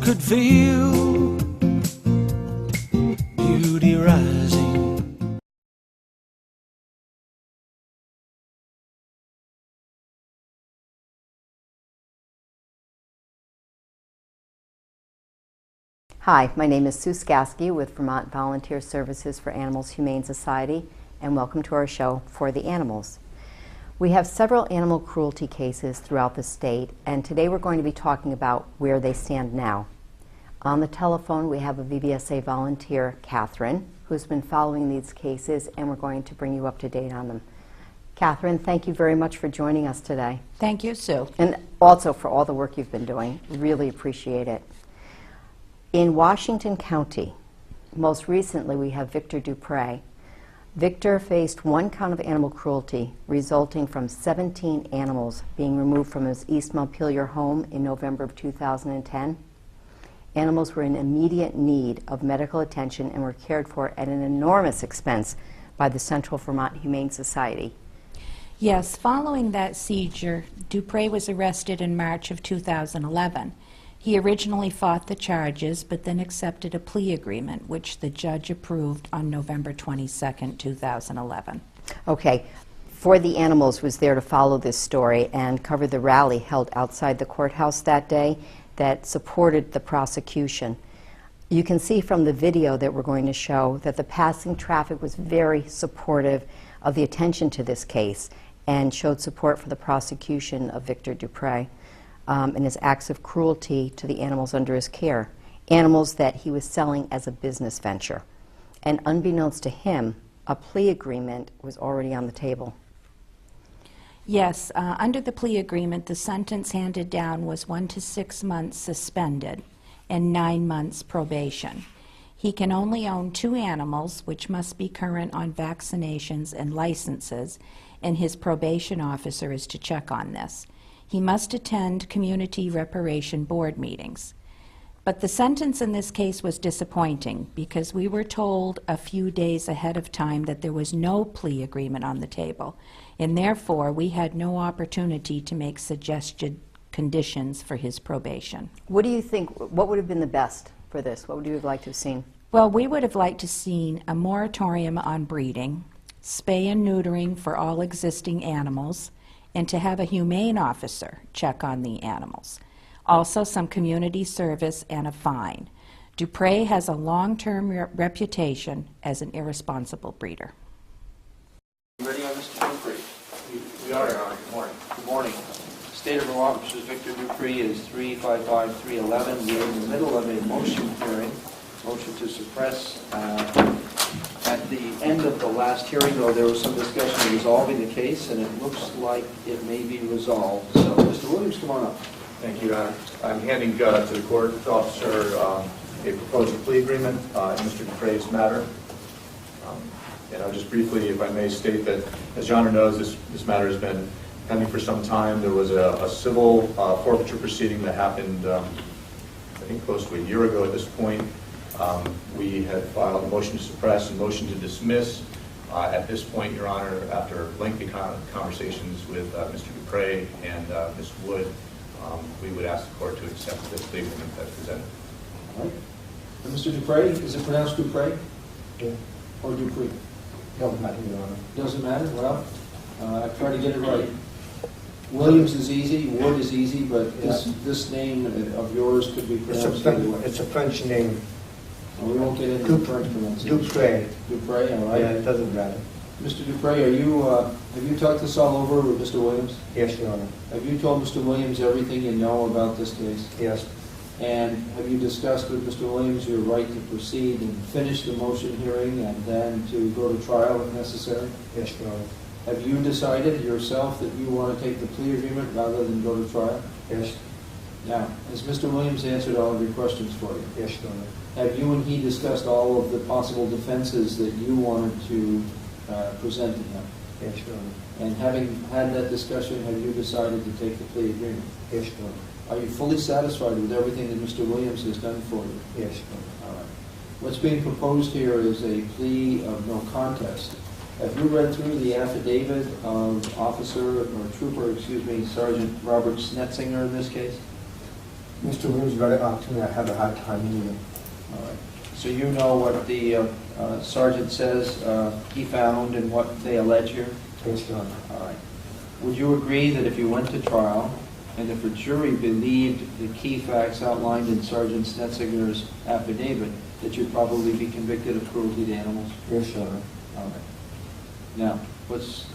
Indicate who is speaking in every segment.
Speaker 1: could feel beauty rising.
Speaker 2: Hi, my name is Sue Skaski with Vermont Volunteer Services for Animals Humane Society, and welcome to our show For the Animals. We have several animal cruelty cases throughout the state, and today we're going to be talking about where they stand now. On the telephone, we have a VVSA volunteer, Catherine, who's been following these cases, and we're going to bring you up to date on them. Catherine, thank you very much for joining us today.
Speaker 3: Thank you, Sue.
Speaker 2: And also for all the work you've been doing. Really appreciate it. In Washington County, most recently we have Victor Dupre. Victor faced 1 count of animal cruelty resulting from 17 animals being removed from his East Montpelier home in November of 2010. Animals were in immediate need of medical attention and were cared for at an enormous expense by the Central Vermont Humane Society.
Speaker 3: Yes, following that seizure, Dupre was arrested in March of 2011. He originally fought the charges, but then accepted a plea agreement, which the judge approved on November 22nd, 2011.
Speaker 2: Okay. For the Animals was there to follow this story and cover the rally held outside the courthouse that day that supported the prosecution. You can see from the video that we're going to show that the passing traffic was very supportive of the attention to this case and showed support for the prosecution of Victor Dupre. And his acts of cruelty to the animals under his care, animals that he was selling as a business venture. And unbeknownst to him, a plea agreement was already on the table.
Speaker 3: Yes, under the plea agreement, the sentence handed down was 1 to 6 months suspended and 9 months probation. He can only own 2 animals, which must be current on vaccinations and licenses, and his probation officer is to check on this. He must attend community reparation board meetings. But the sentence in this case was disappointing because we were told a few days ahead of time that there was no plea agreement on the table, and therefore we had no opportunity to make suggested conditions for his probation.
Speaker 2: What do you think, what would have been the best for this? What would you have liked to have seen?
Speaker 3: Well, we would have liked to have seen a moratorium on breeding, spay and neutering for all existing animals, and to have a humane officer check on the animals. Also, some community service and a fine. Dupre has a long-term reputation as an irresponsible breeder.
Speaker 4: Ready on Mr. Dupree?
Speaker 5: We are, Your Honor. Good morning.
Speaker 4: Good morning. State of Vermont versus Victor Dupree is 355-311. We're in the middle of a motion hearing, motion to suppress. At the end of the last hearing, though, there was some discussion of resolving the case, and it looks like it may be resolved. So, Mr. Williams, come on up.
Speaker 5: Thank you, Your Honor. I'm handing to the court officer a proposed plea agreement in Mr. Dupre's matter. And I'll just briefly, if I may, state that, as Your Honor knows, this matter has been pending for some time. There was a civil forfeiture proceeding that happened, I think, close to a year ago at this point. We had filed a motion to suppress and motion to dismiss. At this point, Your Honor, after lengthy conversations with Mr. Dupre and Ms. Wood, we would ask the court to accept the plea agreement that's presented.
Speaker 4: All right. And Mr. Dupre, is it pronounced Dupre?
Speaker 5: Yeah.
Speaker 4: Or Dupree?
Speaker 5: Doesn't matter, Your Honor.
Speaker 4: Doesn't matter? Well, I try to get it right. Williams is easy, Wood is easy, but this name of yours could be pronounced either way.
Speaker 6: It's a French name.
Speaker 4: We won't get into the French pronunciation.
Speaker 6: Dupre.
Speaker 4: Dupre, all right.
Speaker 6: Yeah, it doesn't matter.
Speaker 4: Mr. Dupre, have you talked this all over with Mr. Williams?
Speaker 6: Yes, Your Honor.
Speaker 4: Have you told Mr. Williams everything you know about this case?
Speaker 6: Yes.
Speaker 4: And have you discussed with Mr. Williams your right to proceed and finish the motion hearing and then to go to trial if necessary?
Speaker 6: Yes, Your Honor.
Speaker 4: Have you decided yourself that you want to take the plea agreement rather than go to trial?
Speaker 6: Yes.
Speaker 4: Now, has Mr. Williams answered all of your questions for you?
Speaker 6: Yes, Your Honor.
Speaker 4: Have you and he discussed all of the possible defenses that you wanted to present to him?
Speaker 6: Yes, Your Honor.
Speaker 4: And having had that discussion, have you decided to take the plea agreement?
Speaker 6: Yes, Your Honor.
Speaker 4: Are you fully satisfied with everything that Mr. Williams has done for you?
Speaker 6: Yes, Your Honor.
Speaker 4: All right. What's being proposed here is a plea of no contest. Have you read through the affidavit of Sergeant Robert Snetzinger in this case?
Speaker 6: Mr. Williams read it off to me. I have a hard time reading it.
Speaker 4: All right. So you know what the sergeant says he found and what they allege here?
Speaker 6: Yes, Your Honor.
Speaker 4: All right. Would you agree that if you went to trial and if a jury believed the key facts outlined in Sergeant Snetzinger's affidavit, that you'd probably be convicted of cruelty to animals?
Speaker 6: Yes, Your Honor.
Speaker 4: All right. Now, what's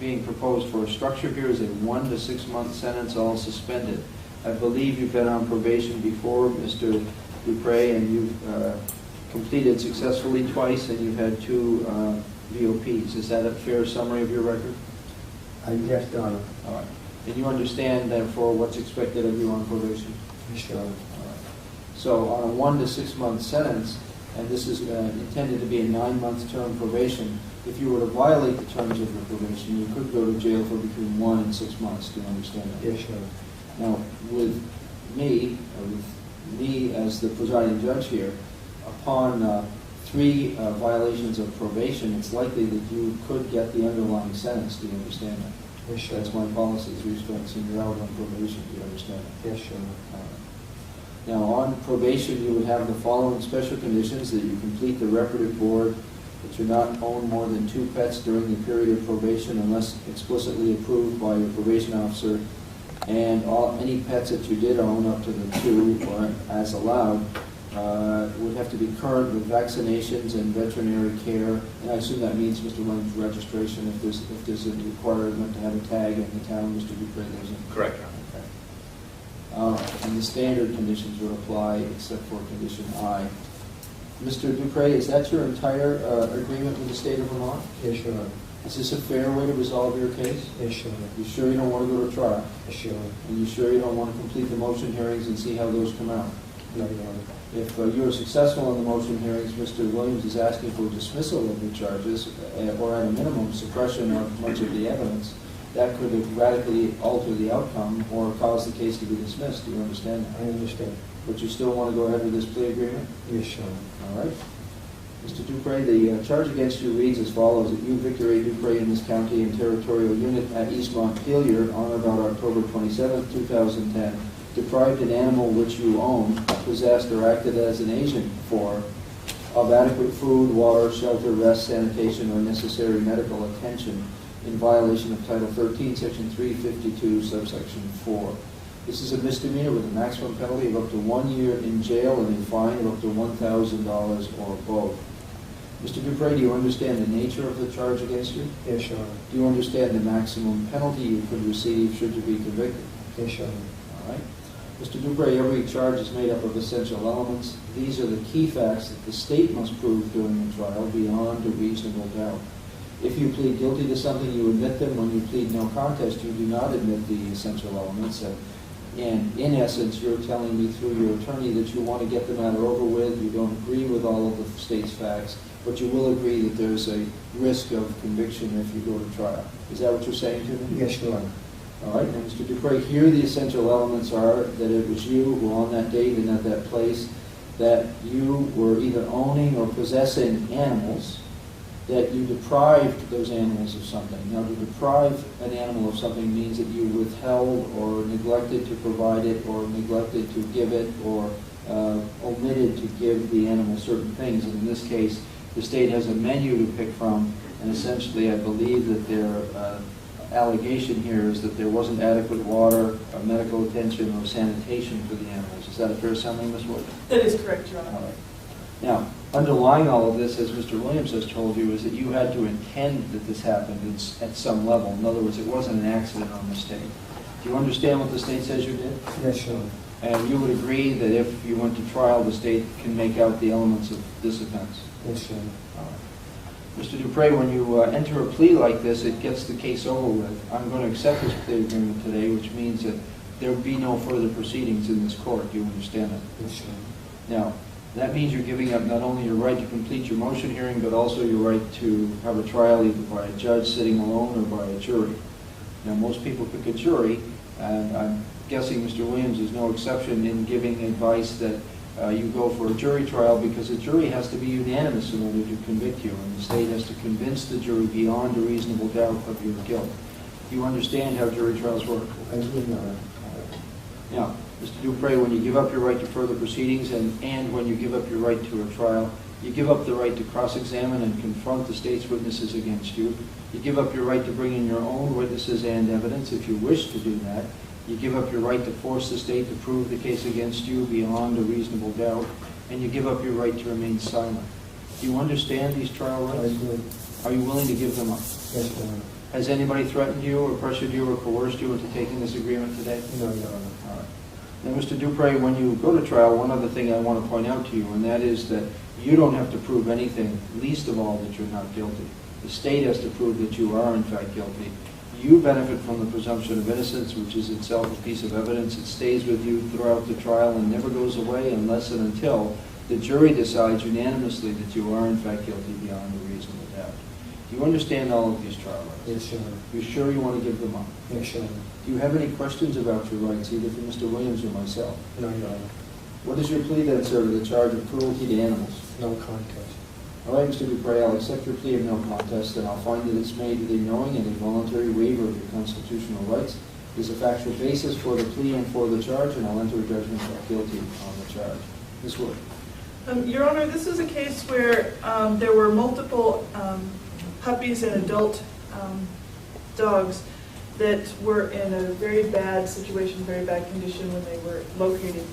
Speaker 4: being proposed for a structure here is a 1 to 6 month sentence, all suspended. I believe you've been on probation before, Mr. Dupre, and you've completed successfully twice, and you've had 2 VOPs. Is that a fair summary of your record?
Speaker 6: Yes, Your Honor.
Speaker 4: All right. And you understand, therefore, what's expected of you on probation?
Speaker 6: Yes, Your Honor.
Speaker 4: All right. So on a 1 to 6 month sentence, and this is intended to be a 9-month term probation, if you were to violate the terms of your probation, you could go to jail for between 1 and 6 months. Do you understand that?
Speaker 6: Yes, Your Honor.
Speaker 4: Now, with me as the presiding judge here, upon 3 violations of probation, it's likely that you could get the underlying sentence. Do you understand that?
Speaker 6: Yes, Your Honor.
Speaker 4: That's my policy, is respect you're out on probation. Do you understand that?
Speaker 6: Yes, Your Honor.
Speaker 4: All right. Now, on probation, you would have the following special conditions: that you complete the reparative board, that you not own more than 2 pets during the period of probation unless explicitly approved by your probation officer, and any pets that you did own up to the 2 or as allowed would have to be current with vaccinations and veterinary care. And I assume that means, Mr. Williams, registration if there's a requirement to have a tag in the town Mr. Dupre lives in.
Speaker 5: Correct, Your Honor.
Speaker 4: And the standard conditions would apply except for condition I. Mr. Dupre, is that your entire agreement with the state of Vermont?
Speaker 6: Yes, Your Honor.
Speaker 4: Is this a fair way to resolve your case?
Speaker 6: Yes, Your Honor.
Speaker 4: You sure you don't want to go to trial?
Speaker 6: Yes, Your Honor.
Speaker 4: And you sure you don't want to complete the motion hearings and see how those come out?
Speaker 6: No, Your Honor.
Speaker 4: If you are successful in the motion hearings, Mr. Williams is asking for dismissal of the charges, or at a minimum, suppression of much of the evidence. That could radically alter the outcome or cause the case to be dismissed. Do you understand that?
Speaker 6: I understand.
Speaker 4: But you still want to go ahead with this plea agreement?
Speaker 6: Yes, Your Honor.
Speaker 4: All right. Mr. Dupre, the charge against you reads as follows: that you, Victor A. Dupre, in this county and territorial unit at East Montpelier on or about October 27, 2010, deprived an animal which you own, possessed, or acted as an agent for, of adequate food, water, shelter, rest, sanitation, or necessary medical attention in violation of Title 13, Section 352, subsection 4. This is a misdemeanor with a maximum penalty of up to 1 year in jail and a fine of up to $1,000 or both. Mr. Dupre, do you understand the nature of the charge against you?
Speaker 6: Yes, Your Honor.
Speaker 4: Do you understand the maximum penalty you could receive should you be convicted?
Speaker 6: Yes, Your Honor.
Speaker 4: All right. Mr. Dupre, every charge is made up of essential elements. These are the key facts that the state must prove during the trial beyond a reasonable doubt. If you plead guilty to something, you admit them. When you plead no contest, you do not admit the essential elements. And in essence, you're telling me through your attorney that you want to get the matter over with. You don't agree with all of the state's facts, but you will agree that there's a risk of conviction if you go to trial. Is that what you're saying to me?
Speaker 6: Yes, Your Honor.
Speaker 4: All right. Now, Mr. Dupre, here the essential elements are that it was you who on that date and at that place, that you were either owning or possessing animals, that you deprived those animals of something. Now, to deprive an animal of something means that you withheld or neglected to provide it or neglected to give it or omitted to give the animal certain things. And in this case, the state has a menu to pick from, and essentially I believe that their allegation here is that there wasn't adequate water, medical attention, or sanitation for the animals. Is that a fair summary, Ms. Wood?
Speaker 7: That is correct, Your Honor.
Speaker 4: All right. Now, underlying all of this, as Mr. Williams has told you, is that you had to intend that this happened at some level. In other words, it wasn't an accident or mistake. Do you understand what the state says you did?
Speaker 6: Yes, Your Honor.
Speaker 4: And you would agree that if you went to trial, the state can make out the elements of this offense?
Speaker 6: Yes, Your Honor.
Speaker 4: All right. Mr. Dupre, when you enter a plea like this, it gets the case over with. I'm going to accept this plea agreement today, which means that there will be no further proceedings in this court. Do you understand that?
Speaker 6: Yes, Your Honor.
Speaker 4: Now, that means you're giving up not only your right to complete your motion hearing, but also your right to have a trial either by a judge sitting alone or by a jury. Now, most people pick a jury, and I'm guessing Mr. Williams is no exception in giving advice that you go for a jury trial, because a jury has to be unanimous in order to convict you, and the state has to convince the jury beyond a reasonable doubt of your guilt. Do you understand how jury trials work?
Speaker 6: I do, Your Honor.
Speaker 4: Now, Mr. Dupre, when you give up your right to further proceedings and when you give up your right to a trial, you give up the right to cross-examine and confront the state's witnesses against you. You give up your right to bring in your own witnesses and evidence if you wish to do that. You give up your right to force the state to prove the case against you beyond a reasonable doubt. And you give up your right to remain silent. Do you understand these trial
Speaker 6: I
Speaker 4: rights?
Speaker 6: do.
Speaker 4: Are you willing to give them up?
Speaker 6: Yes, Your Honor.
Speaker 4: Has anybody threatened you or pressured you or coerced you into taking this agreement today?
Speaker 6: No, Your Honor.
Speaker 4: All right. Now, Mr. Dupre, when you go to trial, one other thing I want to point out to you, and that is that you don't have to prove anything, least of all that you're not guilty. The state has to prove that you are, in fact, guilty. You benefit from the presumption of innocence, which is itself a piece of evidence. It stays with you throughout the trial and never goes away unless and until the jury decides unanimously that you are, in fact, guilty beyond a reasonable doubt. Do you understand all of these trial rights?
Speaker 6: Yes, Your Honor.
Speaker 4: You sure you want to give them up?
Speaker 6: Yes, Your Honor.
Speaker 4: Do you have any questions about your rights, either for Mr. Williams or myself?
Speaker 6: No, Your Honor.
Speaker 4: What is your plea then, sir, to the charge of cruelty to animals?
Speaker 6: No contest.
Speaker 4: All right, Mr. Dupre, I'll accept your plea of no contest, and I'll find that it's made with a knowing and a voluntary waiver of your constitutional rights. There's a factual basis for the plea and for the charge, and I'll enter a judgment of guilty on the charge. Ms. Wood.
Speaker 7: Your Honor, this is a case where there were multiple puppies and adult dogs that were in a very bad situation, very bad condition when they were located.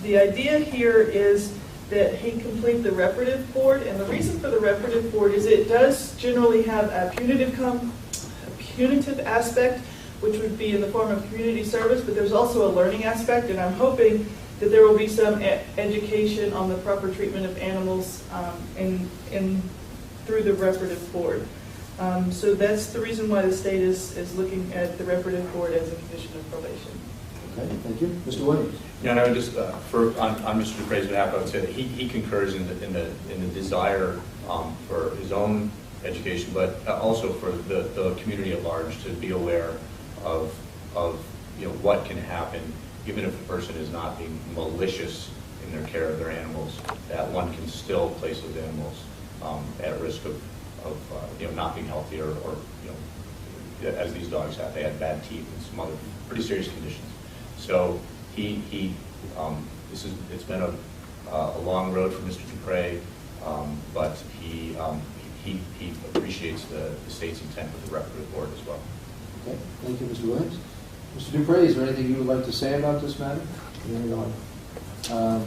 Speaker 7: The idea here is that he complete the reparative board, and the reason for the reparative board is it does generally have a punitive aspect, which would be in the form of community service, but there's also a learning aspect, and I'm hoping that there will be some education on the proper treatment of animals through the reparative board. So that's the reason why the state is looking at the reparative board as a condition of probation.
Speaker 4: Okay, thank you. Mr. Williams.
Speaker 5: Yeah, and I would just, on Mr. Dupre's behalf, I would say that he concurs in the desire for his own education, but also for the community at large to be aware of what can happen, even if a person is not being malicious in their care of their animals, that one can still place those animals at risk of not being healthy or as these dogs have. They had bad teeth and some other pretty serious conditions. So it's been a long road for Mr. Dupre, but he appreciates the state's intent with the reparative board as well.
Speaker 4: Okay, thank you, Mr. Williams. Mr. Dupre, is there anything you would like to say about this matter?
Speaker 6: No, Your Honor.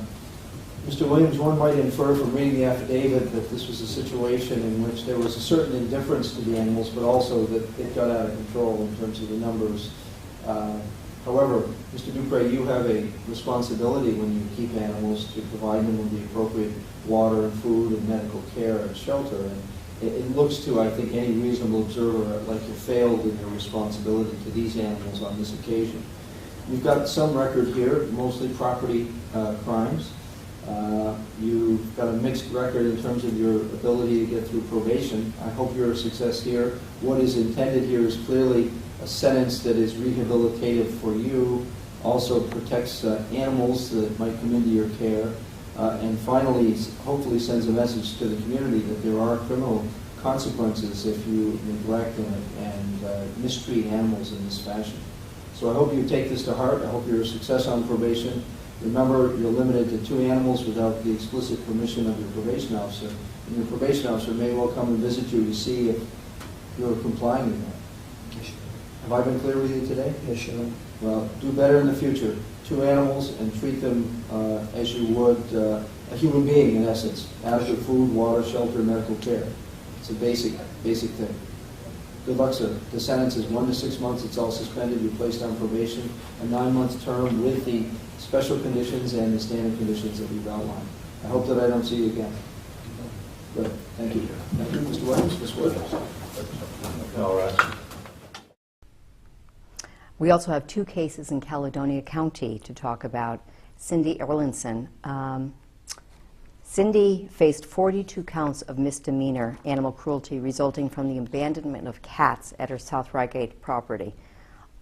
Speaker 4: Mr. Williams, one might infer from reading the affidavit that this was a situation in which there was a certain indifference to the animals, but also that it got out of control in terms of the numbers. However, Mr. Dupre, you have a responsibility when you keep animals to provide them with the appropriate water and food and medical care and shelter. And it looks to, I think, any reasonable observer like you failed in your responsibility to these animals on this occasion. You've got some record here, mostly property crimes. You've got a mixed record in terms of your ability to get through probation. I hope you're a success here. What is intended here is clearly a sentence that is rehabilitative for you, also protects animals that might come into your care, and finally, hopefully sends a message to the community that there are criminal consequences if you neglect and mistreat animals in this fashion. So I hope you take this to heart. I hope you're a success on probation. Remember, you're limited to 2 animals without the explicit permission of your probation officer. And your probation officer may well come and visit you to see if you're complying with that.
Speaker 6: Yes,
Speaker 4: Have I been clear with you today?
Speaker 6: Yes, Your Honor.
Speaker 4: Well, do better in the future. 2 animals and treat them as you would a human being, in essence. Adequate food, water, shelter, medical care. It's a basic thing. Good luck, sir. The sentence is 1 to 6 months. It's all suspended. You're placed on probation. A 9-month term with the special conditions and the standard conditions that we've outlined. I hope that I don't see you again. Good. Thank you. Thank you, Mr. Williams. Ms. Wood.
Speaker 5: All right.
Speaker 2: We also have 2 cases in Caledonia County to talk about. Cindy Erlinson. Cindy faced 42 counts of misdemeanor animal cruelty resulting from the abandonment of cats at her South Reigate property.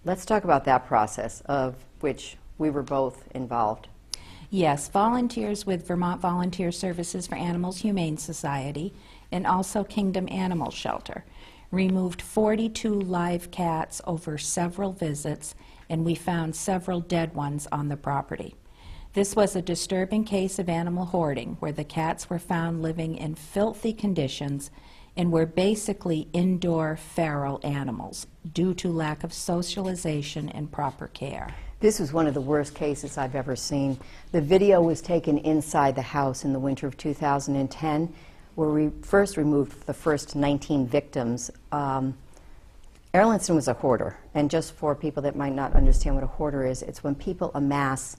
Speaker 2: Let's talk about that process, of which we were both involved.
Speaker 3: Yes, volunteers with Vermont Volunteer Services for Animals Humane Society and also Kingdom Animal Shelter removed 42 live cats over several visits, and we found several dead ones on the property. This was a disturbing case of animal hoarding, where the cats were found living in filthy conditions and were basically indoor feral animals due to lack of socialization and proper care.
Speaker 2: This was one of the worst cases I've ever seen. The video was taken inside the house in the winter of 2010, where we first removed the first 19 victims. Erlandson was a hoarder, and just for people that might not understand what a hoarder is, it's when people amass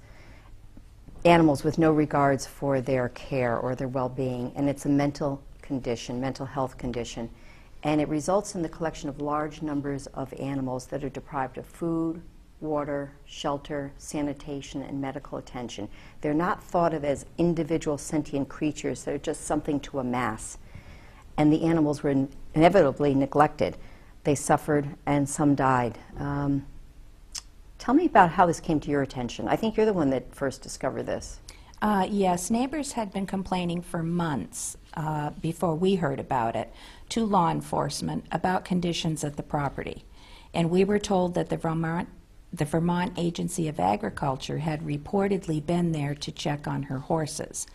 Speaker 2: animals with no regards for their care or their well-being, and it's a mental condition, mental health condition, and it results in the collection of large numbers of animals that are deprived of food, water, shelter, sanitation, and medical attention. They're not thought of as individual sentient creatures. They're just something to amass. And the animals were inevitably neglected. They suffered, and some died. Tell me about how this came to your attention. I think you're the one that first discovered this.
Speaker 3: Yes, neighbors had been complaining for months before we heard about it to law enforcement about conditions at the property. And we were told that the Vermont Agency of Agriculture had reportedly been there to check on her horses.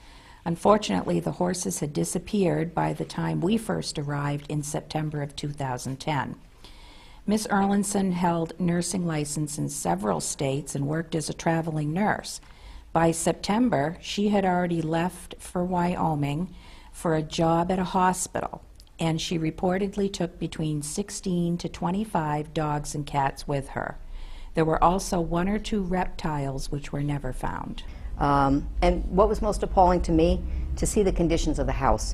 Speaker 3: Unfortunately, the horses had disappeared by the time we first arrived in September of 2010. Miss Erlandson held nursing license in several states and worked as a traveling nurse. By September, she had already left for Wyoming for a job at a hospital, and she reportedly took between 16 to 25 dogs and cats with her. There were also 1 or 2 reptiles which were never found.
Speaker 2: And what was most appalling to me, to see the conditions of the house.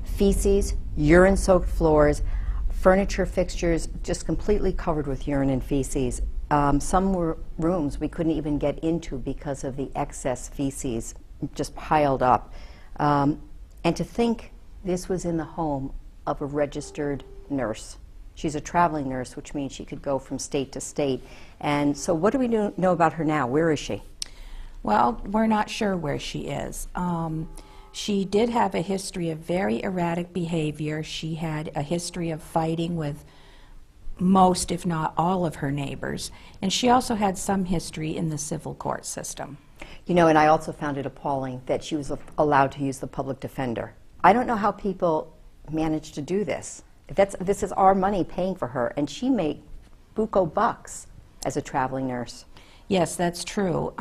Speaker 2: Feces, urine-soaked floors, furniture fixtures just completely covered with urine and feces. Some were rooms we couldn't even get into because of the excess feces just piled up. And to think this was in the home of a registered nurse. She's a traveling nurse, which means she could go from state to state. And so what do we know about her now? Where is she?
Speaker 3: Well, we're not sure where she is. She did have a history of very erratic behavior. She had a history of fighting with most, if not all, of her neighbors. And she also had some history in the civil court system.
Speaker 2: You know, and I also found it appalling that she was allowed to use the public defender. I don't know how people manage to do this. This is our money paying for her, and she made buco bucks as a traveling nurse.
Speaker 3: Yes, that's true.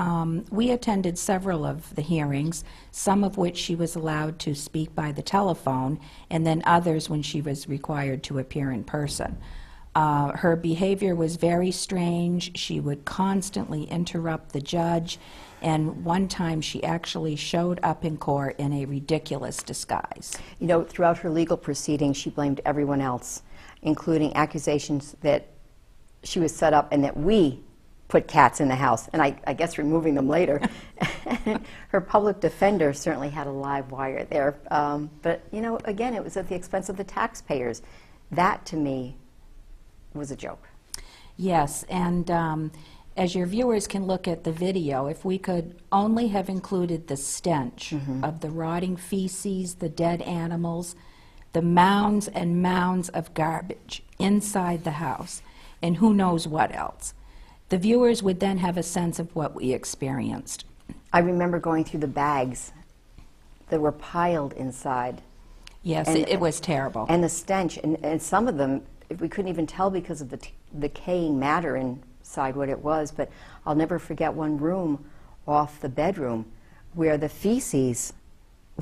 Speaker 3: We attended several of the hearings, some of which she was allowed to speak by the telephone, and then others when she was required to appear in person. Her behavior was very strange. She would constantly interrupt the judge, and one time she actually showed up in court in a ridiculous disguise. You
Speaker 2: know, throughout her legal proceedings, she blamed everyone else, including accusations that she was set up and that we put cats in the house, and I guess removing them later. Her public defender certainly had a live wire there. But, you know, again, it was at the expense of the taxpayers. That, to me, was a joke. Yes, and as your viewers can look at the video, if we could only have included the stench of the rotting feces, the dead animals, the mounds and mounds of garbage inside the house, and who knows what else, the viewers would then have a sense of what we experienced. I remember going through the bags that were piled inside. Yes, and it was terrible. And the stench, and some of them, we couldn't even tell because of the decaying matter inside what it was, but I'll never forget one room off the bedroom where the feces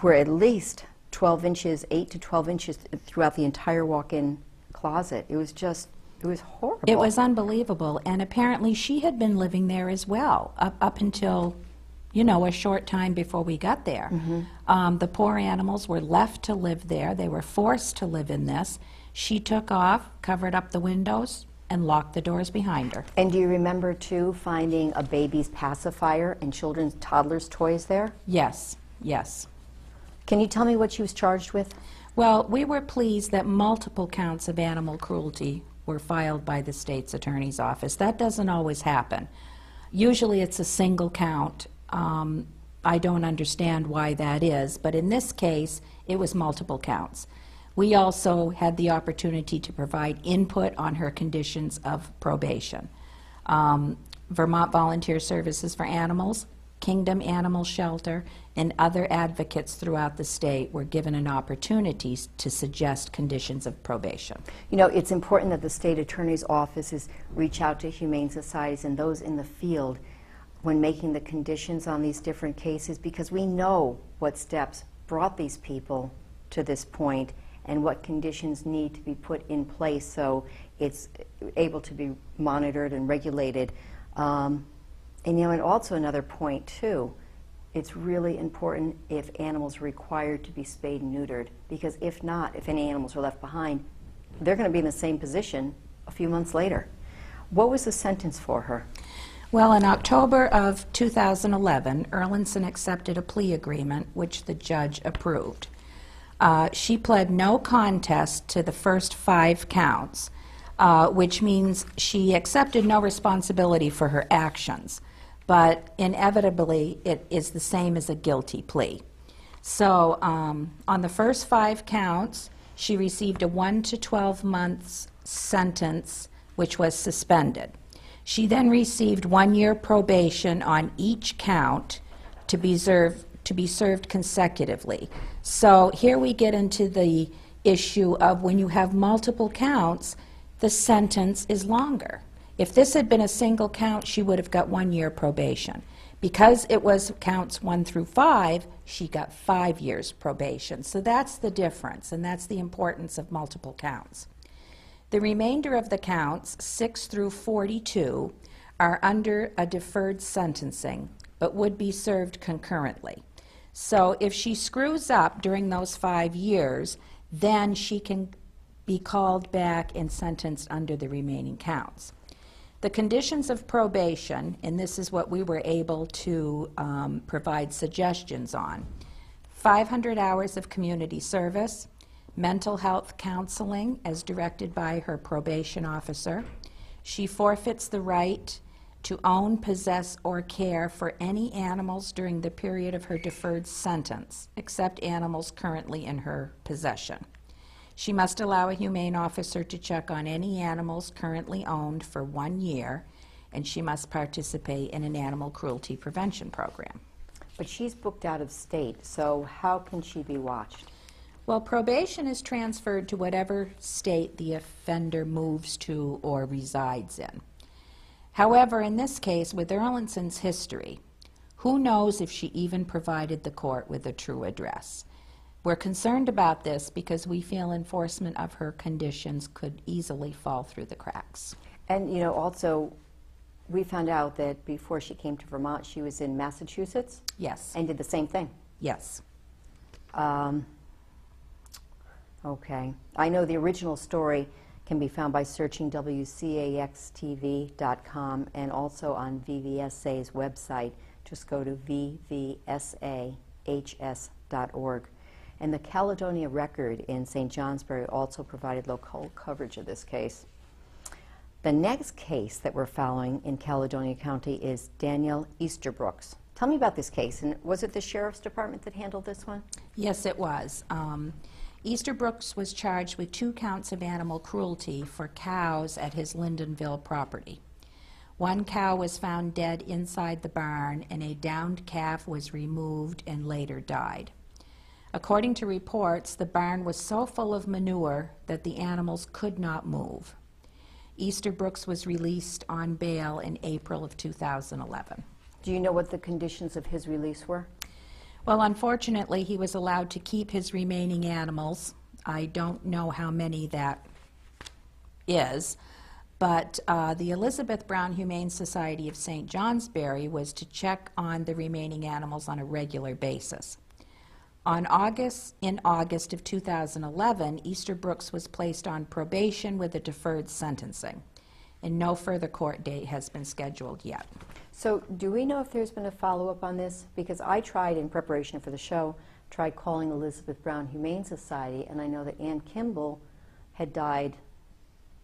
Speaker 2: were at least 12 inches, 8 to 12 inches throughout the entire walk-in closet. It was just, it was horrible. It was unbelievable, and apparently she had been living there as well, up until, you know, a short time before we got there. The poor animals were left to live there. They were forced to live in this. She took off, covered up the windows, and locked the doors behind her. And do you remember, too, finding a baby's pacifier and children's, toddlers' toys there? Yes, yes. Can you tell me what she was charged with? Well, we were pleased that multiple counts of animal cruelty were filed by the state's attorney's office. That doesn't always happen. Usually it's a single count. I don't understand why that is, but in this case, it was multiple counts.
Speaker 3: We also had the opportunity to provide input on her conditions of probation. Vermont Volunteer Services for Animals, Kingdom Animal Shelter, and other advocates throughout the state were given an opportunity to suggest conditions of probation.
Speaker 2: You know, it's important that the state attorney's offices reach out to humane societies and those in the field when making the conditions on these different cases, because we know what steps brought these people to this point and what conditions need to be put in place so it's able to be monitored and regulated. And you know, and also another point too, it's really important if animals are required to be spayed and neutered, because if not, if any animals are left behind, they're going to be in the same position a few months later. What was the sentence for her?
Speaker 3: Well, in October of 2011, Erlinson accepted a plea agreement which the judge approved. She pled no contest to the first 5 counts, which means she accepted no responsibility for her actions. But inevitably, it is the same as a guilty plea. So on the first 5 counts, she received a 1 to 12 months sentence, which was suspended. She then received 1 year probation on each count to be served consecutively. So here we get into the issue of when you have multiple counts, the sentence is longer. If this had been a single count, she would have got 1 year probation. Because it was counts 1 through 5, she got 5 years probation. So that's the difference, and that's the importance of multiple counts. The remainder of the counts, 6 through 42, are under a deferred sentencing, but would be served concurrently. So if she screws up during those 5 years, then she can be called back and sentenced under the remaining counts. The conditions of probation, and this is what we were able to provide suggestions on: 500 hours of community service, mental health counseling as directed by her probation officer. She forfeits the right to own, possess, or care for any animals during the period of her deferred sentence, except animals currently in her possession. She must allow a humane officer to check on any animals currently owned for 1 year, and she must participate in an animal cruelty prevention program.
Speaker 2: But she's booked out of state, so how can she be watched?
Speaker 3: Well, probation is transferred to whatever state the offender moves to or resides in. However, in this case, with Erlinson's history, who knows if she even provided the court with a true address? We're concerned about this because we feel enforcement of her conditions could easily fall through the cracks.
Speaker 2: And you know, also, we found out that before she came to Vermont, she was in Massachusetts
Speaker 3: Yes.
Speaker 2: and did the same thing.
Speaker 3: Yes.
Speaker 2: Okay. I know the original story can be found by searching WCAXTV.com and also on VVSA's website. Just go to vvsahs.org. And the Caledonia Record in St. Johnsbury also provided local coverage of this case. The next case that we're following in Caledonia County is Daniel Easterbrooks. Tell me about this case. And was it the Sheriff's Department that handled this one?
Speaker 3: Yes, it was. Easterbrooks was charged with 2 counts of animal cruelty for cows at his Lindenville property. 1 cow was found dead inside the barn, and a downed calf was removed and later died. According to reports, the barn was so full of manure that the animals could not move. Easterbrooks was released on bail in April of 2011.
Speaker 2: Do you know what the conditions of his release were?
Speaker 3: Well, unfortunately, he was allowed to keep his remaining animals. I don't know how many that is, but the Elizabeth Brown Humane Society of St. Johnsbury was to check on the remaining animals on a regular basis. In August of 2011, Easterbrooks was placed on probation with a deferred sentencing, and no further court date has been scheduled yet.
Speaker 2: So do we know if there's been a follow-up on this? Because I tried, in preparation for the show, tried calling Elizabeth Brown Humane Society, and I know that Ann Kimball had died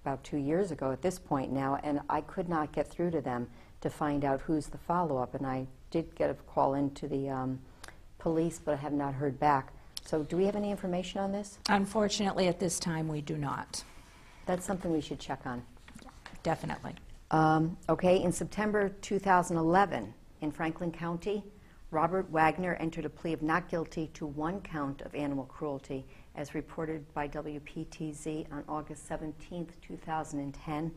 Speaker 2: about 2 years ago at this point now, and I could not get through to them to find out who's the follow-up, and I did get a call into the police, but I have not heard back. So do we have any information on this?
Speaker 3: Unfortunately, at this time, we do not.
Speaker 2: That's something we should check on.
Speaker 3: Definitely.
Speaker 2: Okay, in September 2011, in Franklin County, Robert Wagner entered a plea of not guilty to 1 count of animal cruelty, as reported by WPTZ on August 17, 2010,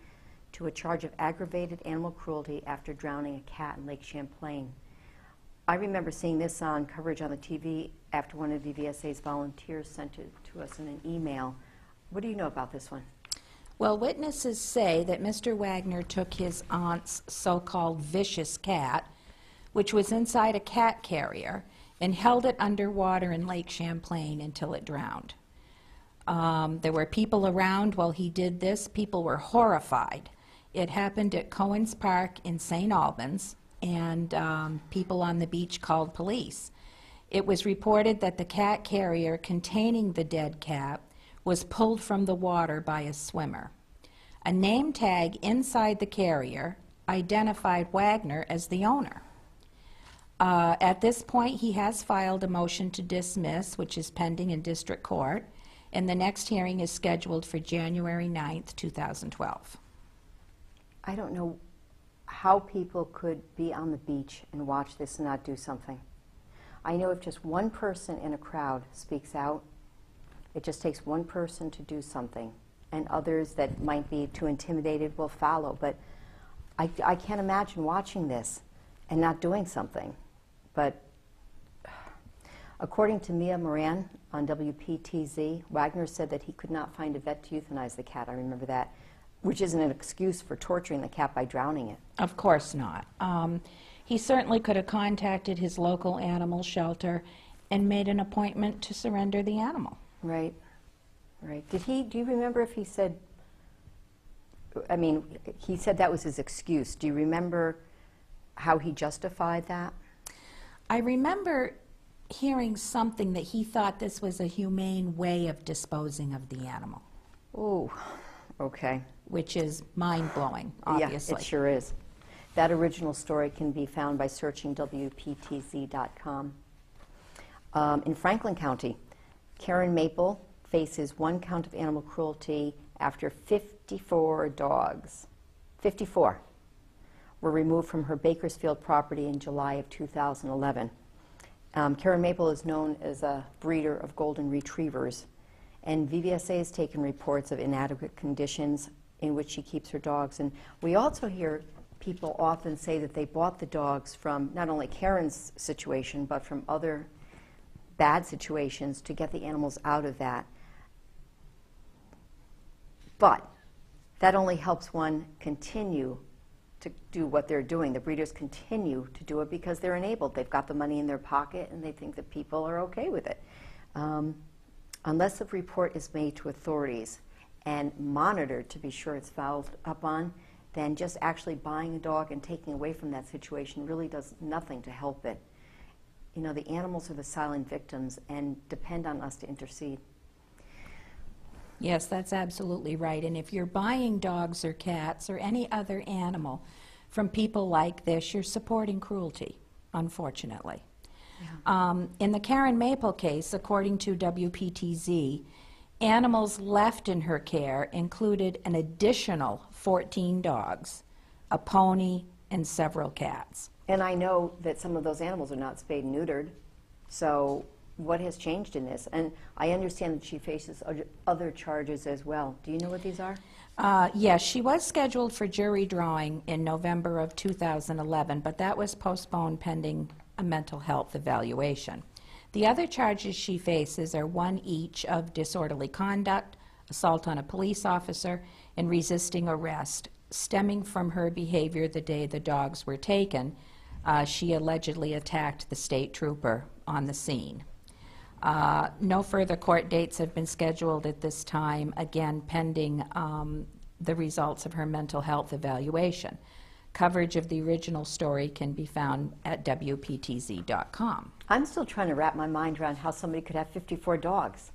Speaker 2: to a charge of aggravated animal cruelty after drowning a cat in Lake Champlain. I remember seeing this on coverage on the TV after one of VVSA's volunteers sent it to us in an email. What do you know about this one?
Speaker 3: Well, witnesses say that Mr. Wagner took his aunt's so-called vicious cat, which was inside a cat carrier, and held it underwater in Lake Champlain until it drowned. There were people around while he did this. People were horrified. It happened at Cohen's Park in St. Albans, and people on the beach called police. It was reported that the cat carrier containing the dead cat was pulled from the water by a swimmer. A name tag inside the carrier identified Wagner as the owner. At this point, he has filed a motion to dismiss, which is pending in district court, and the next hearing is scheduled for January 9th, 2012.
Speaker 2: I don't know how people could be on the beach and watch this and not do something. I know if just one person in a crowd speaks out, it just takes one person to do something, and others that might be too intimidated will follow. But I can't imagine watching this and not doing something. But according to Mia Moran on WPTZ, Wagner said that he could not find a vet to euthanize the cat. I remember that, which isn't an excuse for torturing the cat by drowning it.
Speaker 3: Of course not. He certainly could have contacted his local animal shelter and made an appointment to surrender the animal.
Speaker 2: Right, right. Do you remember if he said, I mean, he said that was his excuse. Do you remember how he justified that?
Speaker 3: I remember hearing something that he thought this was a humane way of disposing of the animal.
Speaker 2: Oh, okay.
Speaker 3: Which is mind-blowing, obviously.
Speaker 2: Yeah, it sure is. That original story can be found by searching WPTZ.com. In Franklin County, Karen Maple faces 1 count of animal cruelty after 54 dogs, 54, were removed from her Bakersfield property in July of 2011. Karen Maple is known as a breeder of golden retrievers, and VVSA has taken reports of inadequate conditions in which she keeps her dogs. And we also hear people often say that they bought the dogs from not only Karen's situation, but from other bad situations to get the animals out of that. But that only helps one continue to do what they're doing. The breeders continue to do it because they're enabled. They've got the money in their pocket and they think that people are okay with it. Unless a report is made to authorities and monitored to be sure it's followed up on, then just actually buying a dog and taking away from that situation really does nothing to help it. You know, the animals are the silent victims and depend on us to intercede.
Speaker 3: Yes, that's absolutely right. And if you're buying dogs or cats or any other animal from people like this, you're supporting cruelty, unfortunately. Yeah. In the Karen Maple case, according to WPTZ, animals left in her care included an additional 14 dogs, a pony, and several cats.
Speaker 2: And I know that some of those animals are not spayed and neutered, so what has changed in this? And I understand that she faces other charges as well. Do you know what these are?
Speaker 3: Yes, she was scheduled for jury drawing in November of 2011, but that was postponed pending a mental health evaluation. The other charges she faces are 1 each of disorderly conduct, assault on a police officer, and resisting arrest, stemming from her behavior the day the dogs were taken. She allegedly attacked the state trooper on the scene. No further court dates have been scheduled at this time, again pending the results of her mental health evaluation. Coverage of the original story can be found at WPTZ.com.
Speaker 2: I'm still trying to wrap my mind around how somebody could have 54 dogs.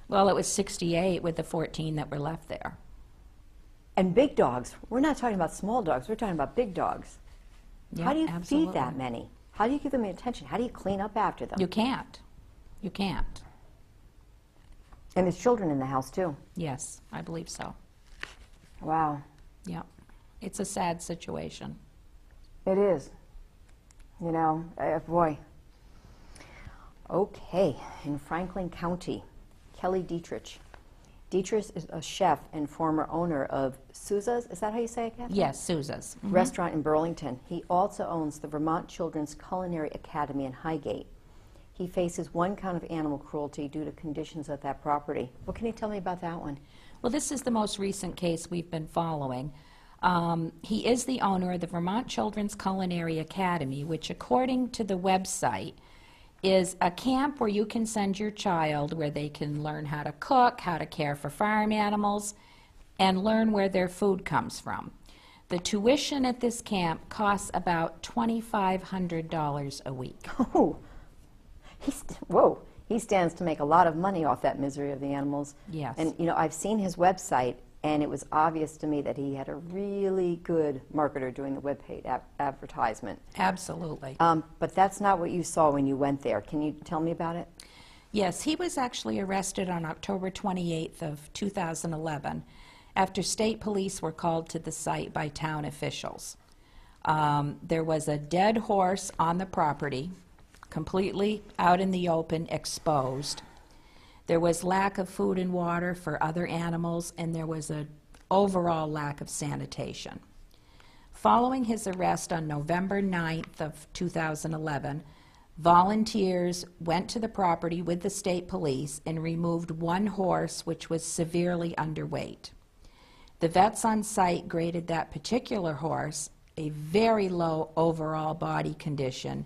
Speaker 3: Well, it was 68 with the 14 that were left there.
Speaker 2: And big dogs. We're not talking about small dogs. We're talking about big dogs.
Speaker 3: Yeah,
Speaker 2: How do you
Speaker 3: absolutely.
Speaker 2: feed that many? How do you give them attention? How do you clean up after them?
Speaker 3: You can't. You can't.
Speaker 2: And there's children in the house, too.
Speaker 3: Yes, I believe so.
Speaker 2: Wow.
Speaker 3: Yep. It's a sad situation.
Speaker 2: It is. You know, boy. Okay, in Franklin County, Kelly Dietrich. Dietrich is a chef and former owner of Sousa's, is that how you say it, Catherine?
Speaker 3: Yes, Sousa's. Mhm.
Speaker 2: Restaurant in Burlington. He also owns the Vermont Children's Culinary Academy in Highgate. He faces 1 count of animal cruelty due to conditions at that property. What can you tell me about that one?
Speaker 3: Well, this is the most recent case we've been following. He is the owner of the Vermont Children's Culinary Academy, which, according to the website, is a camp where you can send your child where they can learn how to cook, how to care for farm animals, and learn where their food comes from. The tuition at this camp costs about $2,500 a week.
Speaker 2: Oh, whoa. He stands to make a lot of money off that misery of the animals.
Speaker 3: Yes.
Speaker 2: And, you know, I've seen his website, and it was obvious to me that he had a really good marketer doing the web page advertisement.
Speaker 3: Absolutely.
Speaker 2: But that's not what you saw when you went there. Can you tell me about it?
Speaker 3: Yes, he was actually arrested on October 28th of 2011 after state police were called to the site by town officials. There was a dead horse on the property, completely out in the open, exposed. There was lack of food and water for other animals, and there was an overall lack of sanitation. Following his arrest on November 9th of 2011, volunteers went to the property with the state police and removed 1 horse which was severely underweight. The vets on site graded that particular horse a very low overall body condition,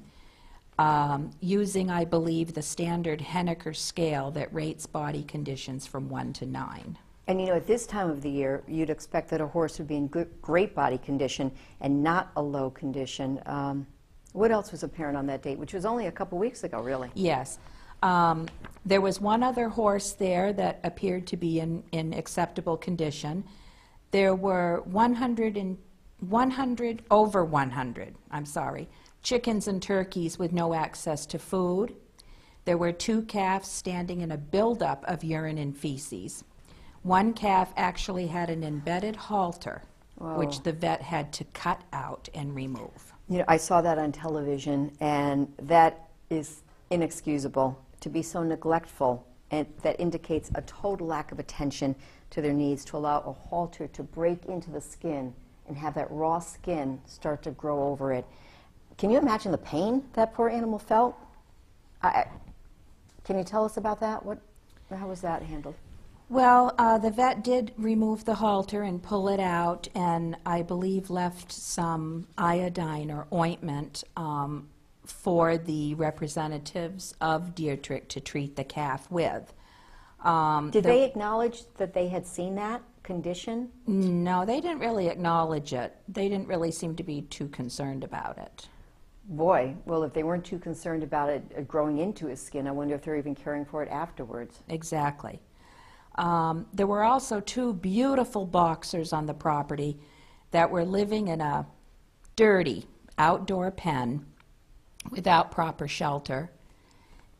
Speaker 3: using, I believe, the standard Henniker scale that rates body conditions from 1 to 9.
Speaker 2: And you know, at this time of the year, you'd expect that a horse would be in great body condition and not a low condition. What else was apparent on that date, which was only a couple weeks ago, really?
Speaker 3: Yes. There was 1 other horse there that appeared to be in acceptable condition. There were over 100, chickens and turkeys with no access to food. There were 2 calves standing in a buildup of urine and feces. 1 calf actually had an embedded halter,
Speaker 2: Whoa.
Speaker 3: which the vet had to cut out and remove.
Speaker 2: You know, I saw that on television, and that is inexcusable, to be so neglectful, and that indicates a total lack of attention to their needs, to allow a halter to break into the skin and have that raw skin start to grow over it. Can you imagine the pain that poor animal felt? Can you tell us about that? How was that handled?
Speaker 3: Well, the vet did remove the halter and pull it out, and I believe left some iodine or ointment for the representatives of Dietrich to treat the calf with.
Speaker 2: Did they acknowledge that they had seen that condition?
Speaker 3: No, they didn't really acknowledge it. They didn't really seem to be too concerned about it.
Speaker 2: Boy, well, if they weren't too concerned about it growing into his skin, I wonder if they're even caring for it afterwards.
Speaker 3: Exactly. There were also 2 beautiful boxers on the property that were living in a dirty outdoor pen without proper shelter.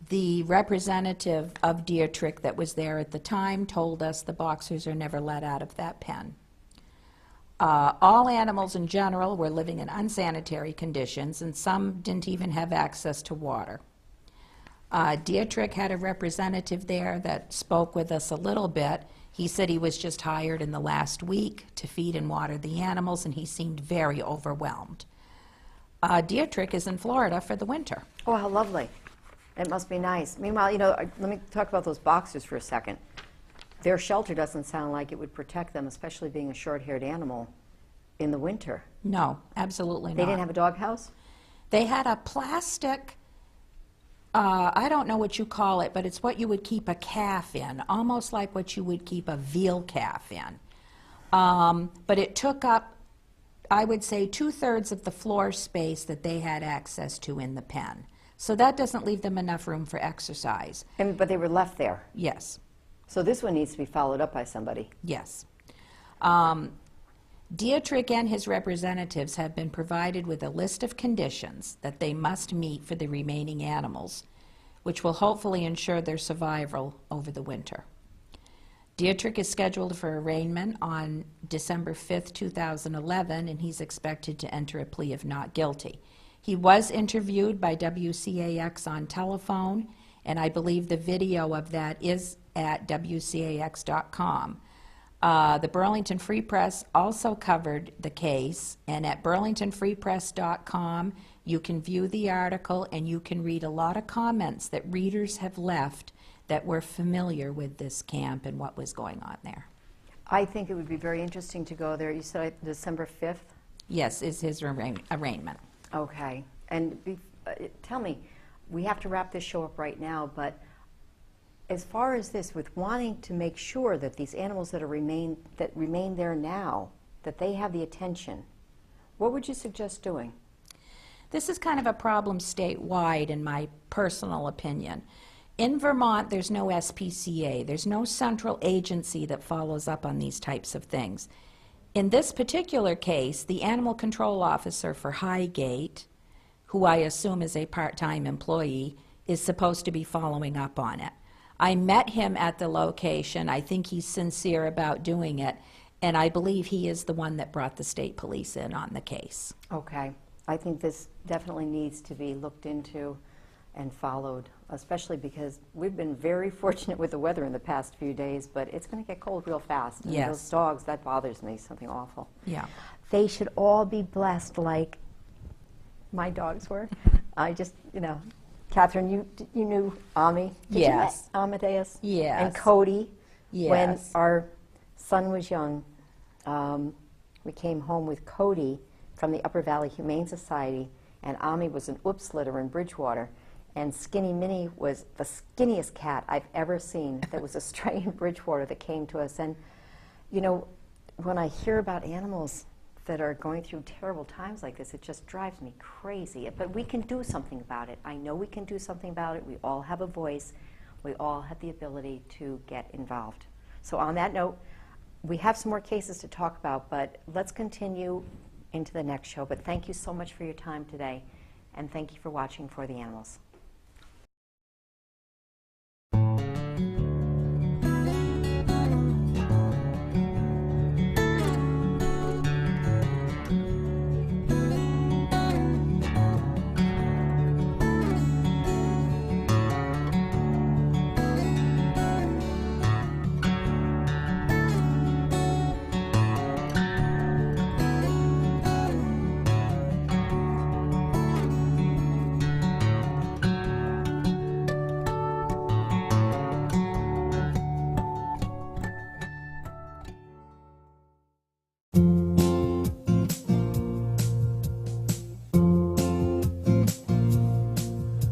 Speaker 3: The representative of Dietrich that was there at the time told us the boxers are never let out of that pen. All animals in general were living in unsanitary conditions, and some didn't even have access to water. Dietrich had a representative there that spoke with us a little bit. He said he was just hired in the last week to feed and water the animals, and he seemed very overwhelmed. Dietrich is in Florida for the winter.
Speaker 2: Oh, how lovely. It must be nice. Meanwhile, you know, let me talk about those boxers for a second. Their shelter doesn't sound like it would protect them, especially being a short-haired animal in the winter.
Speaker 3: No, absolutely not.
Speaker 2: They didn't have a doghouse?
Speaker 3: They had a plastic, I don't know what you call it, but it's what you would keep a calf in, almost like what you would keep a veal calf in. But it took up, I would say, 2/3 of the floor space that they had access to in the pen. So that doesn't leave them enough room for exercise.
Speaker 2: But they were left there.
Speaker 3: Yes.
Speaker 2: So this one needs to be followed up by somebody.
Speaker 3: Yes. Dietrich and his representatives have been provided with a list of conditions that they must meet for the remaining animals which will hopefully ensure their survival over the winter. Dietrich is scheduled for arraignment on December 5th, 2011, and he's expected to enter a plea of not guilty. He was interviewed by WCAX on telephone, and I believe the video of that is at WCAX.com. The Burlington Free Press also covered the case, and at burlingtonfreepress.com you can view the article and you can read a lot of comments that readers have left that were familiar with this camp and what was going on there.
Speaker 2: I think it would be very interesting to go there. You said December 5th?
Speaker 3: Yes, is his arraignment.
Speaker 2: Okay. And tell me, we have to wrap this show up right now, but as far as this, with wanting to make sure that these animals that remain there now, that they have the attention, what would you suggest doing?
Speaker 3: This is kind of a problem statewide, in my personal opinion. In Vermont, there's no SPCA. There's no central agency that follows up on these types of things. In this particular case, the animal control officer for Highgate, who I assume is a part-time employee, is supposed to be following up on it. I met him at the location. I think he's sincere about doing it, and I believe he is the one that brought the state police in on the case.
Speaker 2: Okay. I think this definitely needs to be looked into and followed, especially because we've been very fortunate with the weather in the past few days, but it's going to get cold real fast. And
Speaker 3: Yes.
Speaker 2: those dogs, that bothers me, something awful.
Speaker 3: Yeah.
Speaker 2: They should all be blessed like my dogs were. I just, Catherine, you knew Ami. Did
Speaker 3: Yes.
Speaker 2: you know Amadeus?
Speaker 3: Yes.
Speaker 2: And Cody.
Speaker 3: Yes.
Speaker 2: When our son was young, we came home with Cody from the Upper Valley Humane Society, and Ami was an oops litter in Bridgewater. And Skinny Minnie was the skinniest cat I've ever seen that was a stray in Bridgewater that came to us. And, when I hear about animals that are going through terrible times like this, it just drives me crazy. But we can do something about it. I know we can do something about it. We all have a voice. We all have the ability to get involved. So on that note, we have some more cases to talk about, but let's continue into the next show. But thank you so much for your time today, and thank you for watching For the Animals.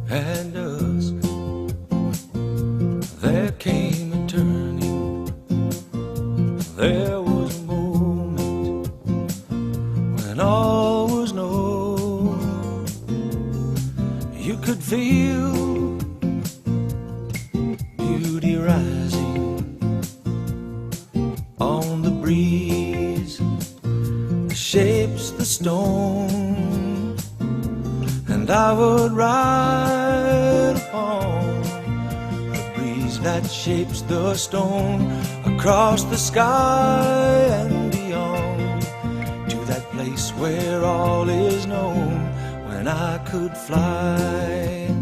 Speaker 1: At dusk, there came a turning. There was a moment when all was known. You could feel beauty rising on the breeze, the shapes, the stone, and I would ride upon the breeze that shapes the stone across the sky and beyond to that place where all is known, when I could fly.